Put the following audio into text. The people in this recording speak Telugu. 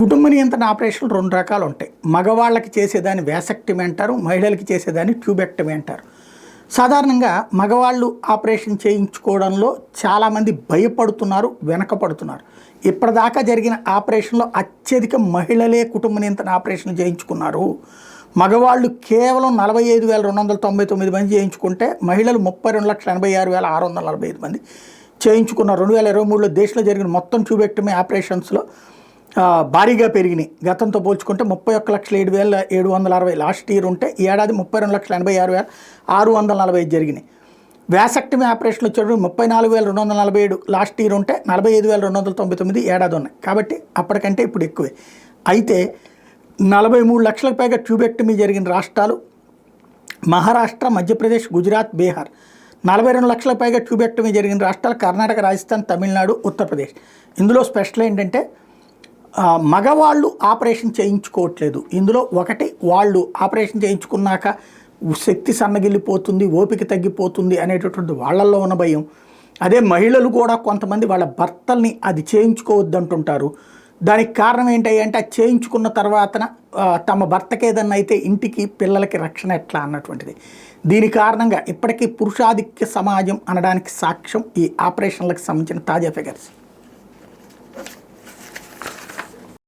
కుటుంబ నియంత్రణ ఆపరేషన్లు 2 రకాలు ఉంటాయి. మగవాళ్ళకి చేసేదాన్ని వ్యాసెక్టమీ అంటారు, మహిళలకి చేసేదాన్ని ట్యూబెక్టమీ అంటారు. సాధారణంగా మగవాళ్ళు ఆపరేషన్ చేయించుకోవడంలో చాలామంది భయపడుతున్నారు, వెనకపడుతున్నారు. ఇప్పటిదాకా జరిగిన ఆపరేషన్లో అత్యధిక మహిళలే కుటుంబ నియంత్రణ ఆపరేషన్లు చేయించుకున్నారు. మగవాళ్ళు కేవలం 45,299 మంది చేయించుకుంటే మహిళలు 32,86,645 మంది చేయించుకున్నారు. 2023లో దేశంలో జరిగిన మొత్తం ట్యూబెక్టమీ ఆపరేషన్స్లో భారీగా పెరిగినాయి. గతంతో పోల్చుకుంటే 31,07,760 లాస్ట్ ఇయర్ ఉంటే ఈ ఏడాది 32,86,645 జరిగినాయి. వ్యాసెక్టమీ ఆపరేషన్లు వచ్చేటప్పుడు 34,247 లాస్ట్ ఇయర్ ఉంటే 45,299 ఏడాది ఉన్నాయి. కాబట్టి అప్పటికంటే ఇప్పుడు ఎక్కువే. అయితే 43 లక్షలకు పైగా ట్యూబెక్టమీ జరిగిన రాష్ట్రాలు మహారాష్ట్ర, మధ్యప్రదేశ్, గుజరాత్, బీహార్. 42 లక్షలకు పైగా ట్యూబెక్టమీ జరిగిన రాష్ట్రాలు కర్ణాటక, రాజస్థాన్, తమిళనాడు, ఉత్తరప్రదేశ్. ఇందులో స్పెషల్ ఏంటంటే మగవాళ్ళు ఆపరేషన్ చేయించుకోవట్లేదు. ఇందులో ఒకటి, వాళ్ళు ఆపరేషన్ చేయించుకున్నాక శక్తి సన్నగిల్లిపోతుంది, ఓపిక తగ్గిపోతుంది అనేటటువంటి వాళ్ళల్లో ఉన్న భయం. అదే మహిళలు కూడా కొంతమంది వాళ్ళ భర్తల్ని అది చేయించుకోవద్దంటుంటారు. దానికి కారణం ఏంటి అంటే అది చేయించుకున్న తర్వాత తమ భర్తకి ఏదన్నా అయితే ఇంటికి పిల్లలకి రక్షణ ఎట్లా అన్నటువంటిది. దీని కారణంగా ఇప్పటికీ పురుషాధిక్య సమాజం అనడానికి సాక్ష్యం ఈ ఆపరేషన్లకు సంబంధించిన తాజా ఫిగర్స్.